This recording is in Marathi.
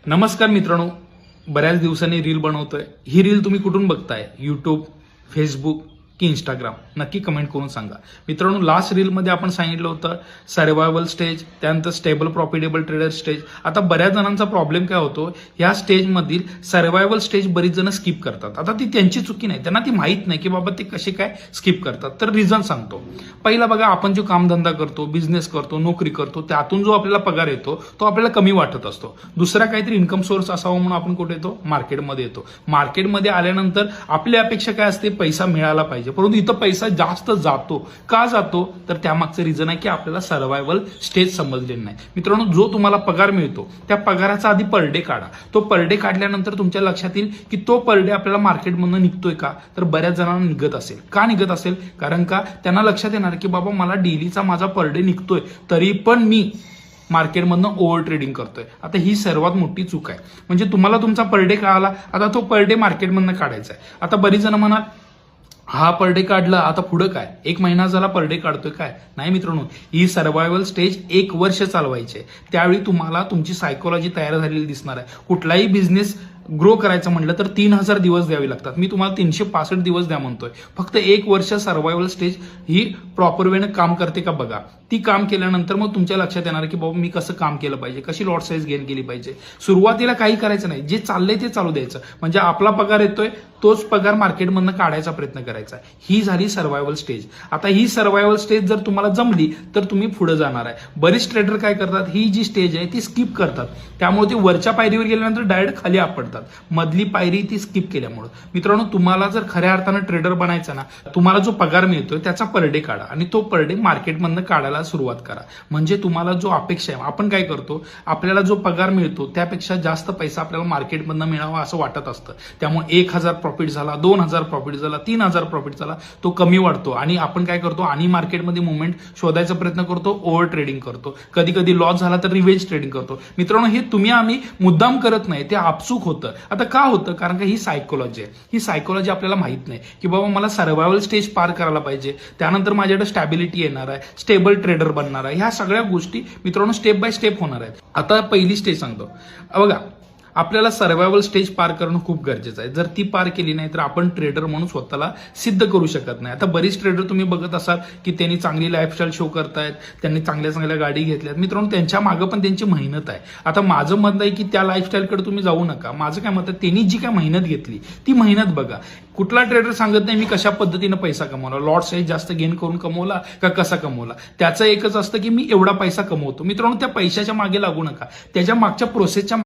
नमस्कार मित्रांनो, बऱ्याच दिवसांनी रील बनवतोय. ही रील तुम्ही कुठून बघताय? यूट्यूब, फेसबुक की इंस्टाग्राम? नक्की कमेंट करून सांगा. मित्रांनो, लास्ट रीलमध्ये आपण सांगितलं होतं सर्व्हायवल स्टेज, त्यानंतर स्टेबल प्रॉफिटेबल ट्रेडर स्टेज. आता बऱ्याच जणांचा प्रॉब्लेम काय होतो, या स्टेजमधील सर्व्हायवल स्टेज बरीच जण स्किप करतात. आता ती त्यांची चुकी नाही, त्यांना ती माहीत नाही की बाबा ते कसे काय स्किप करतात. तर रिझन सांगतो. पहिला बघा, आपण जो कामधंदा करतो, बिझनेस करतो, नोकरी करतो, त्यातून जो आपल्याला पगार येतो तो आपल्याला कमी वाटत असतो. दुसरा काहीतरी इन्कम सोर्स असावा म्हणून आपण कुठे येतो? मार्केटमध्ये येतो. मार्केटमध्ये आल्यानंतर आपली अपेक्षा काय असते? पैसा मिळाला पाहिजे, परंतु इथं पैसा जास्त जातो. का जातो? तर त्यामागचं रिझन आहे की आपल्याला सर्व्हायवल स्टेज समजलेली नाही. मित्रांनो, जो तुम्हाला पगार मिळतो त्या पगाराचा आधी पर डे काढा. तो पर डे काढल्यानंतर तुमच्या लक्षात येईल की तो पर डे आपल्याला मार्केटमधून निघतोय का? तर बऱ्याच जणांना निघत असेल. का निघत असेल? कारण का त्यांना लक्षात येणार की बाबा मला डेलीचा माझा पर डे निघतोय, तरी पण मी मार्केटमधनं ओव्हर ट्रेडिंग करतोय. आता ही सर्वात मोठी चूक आहे. म्हणजे तुम्हाला तुमचा पर डे कळाला, आता तो पर डे मार्केटमधनं काढायचा आहे. आता बरीच जण म्हणाल, हा पर डे काढला, आता पुढे काय? एक महिना झाला पर डे काढतोय काय? नाही मित्रांनो, ही सर्व्हायवल स्टेज 1 वर्ष चालवायची आहे. त्यावेळी तुम्हाला तुमची सायकोलॉजी तयार झालेली दिसणार आहे. कुठलाही बिझनेस ग्रो करायचं म्हटलं तर 3000 दिवस द्यावे लागतात. मी तुम्हाला 365 दिवस द्या म्हणतोय. फक्त 1 वर्ष सर्व्हायवल स्टेज ही प्रॉपर वेने काम करते का बघा. ती काम केल्यानंतर मग तुमच्या लक्षात येणार की बाबा मी कसं काम केलं पाहिजे, कशी लॉट साईज गेन केली पाहिजे. सुरुवातीला काही करायचं नाही, जे चाललंय ते चालू द्यायचं. म्हणजे आपला पगार येतोय तोच पगार मार्केटमधनं काढायचा प्रयत्न करायचा. ही झाली सर्व्हायवल स्टेज. आता ही सर्व्हायवल स्टेज जर तुम्हाला जमली तर तुम्ही पुढे जाणार आहे. बरेच ट्रेडर काय करतात, ही जी स्टेज आहे ती स्किप करतात. त्यामुळे ते वरच्या पायरीवर गेल्यानंतर डायरेक्ट खाली आपडतात. मधली पायरी ती स्किप केल्यामुळे. मित्रांनो, तुम्हाला जर खऱ्या अर्थानं ट्रेडर बनायचं ना, तुम्हाला जो पगार मिळतोय त्याचा पर डे काढा आणि तो पर डे मार्केटमधनं काढायला सुरुवात करा. म्हणजे तुम्हाला जो अपेक्षा आहे, आपण काय करतो, आपल्याला जो पगार मिळतो त्यापेक्षा जास्त पैसा आपल्याला मार्केटमधनं मिळावा असं वाटत असतं. त्यामुळे 1000 प्रॉफिट झाला, 2000 प्रॉफिट झाला, 3000 प्रॉफिट झाला, तो कमी वाटतो आणि आपण काय करतो, आणि मार्केटमध्ये मुवमेंट शोधायचा प्रयत्न करतो, ओव्हर ट्रेडिंग करतो. कधी कधी लॉस झाला तर रिव्हेंज ट्रेडिंग करतो. मित्रांनो, हे तुम्ही आम्ही मुद्दाम करत नाही, ते आपसूक होतं. आता का होतं? कारण का ही सायकोलॉजी आहे. ही सायकोलॉजी आपल्याला माहित नाही की बाबा मला सर्व्हायवल स्टेज पार करायला पाहिजे, त्यानंतर माझ्याकडे स्टॅबिलिटी येणार आहे, स्टेबल ट्रेडर बनणार आहे. ह्या सगळ्या गोष्टी मित्रांनो स्टेप बाय स्टेप होणार आहेत. आता पहिली स्टेज सांगतो. बघा, आपल्याला सर्व्हायवल स्टेज पार करणं खूप गरजेचं आहे. जर ती पार केली नाही तर आपण ट्रेडर म्हणून स्वतःला सिद्ध करू शकत नाही. आता बरीच ट्रेडर तुम्ही बघत असाल की त्यांनी चांगली लाईफस्टाईल शो करतायत, त्यांनी चांगल्या चांगल्या गाडी घेतल्यात. मित्रांनो, त्यांच्या मागं पण त्यांची मेहनत आहे. आता माझं मत आहे की त्या लाईफस्टाईलकडे तुम्ही जाऊ नका. माझं काय मत आहे, त्यांनी जी काय मेहनत घेतली ती मेहनत बघा. कुठला ट्रेडर सांगत नाही मी कशा पद्धतीनं पैसा कमवला, लॉट साईज जास्त गेन करून कमवला का कसा कमवला. त्याचं एकच असतं की मी एवढा पैसा कमवतो. मित्रांनो, त्या पैशाच्या मागे लागू नका, त्याच्या मागच्या प्रोसेसच्या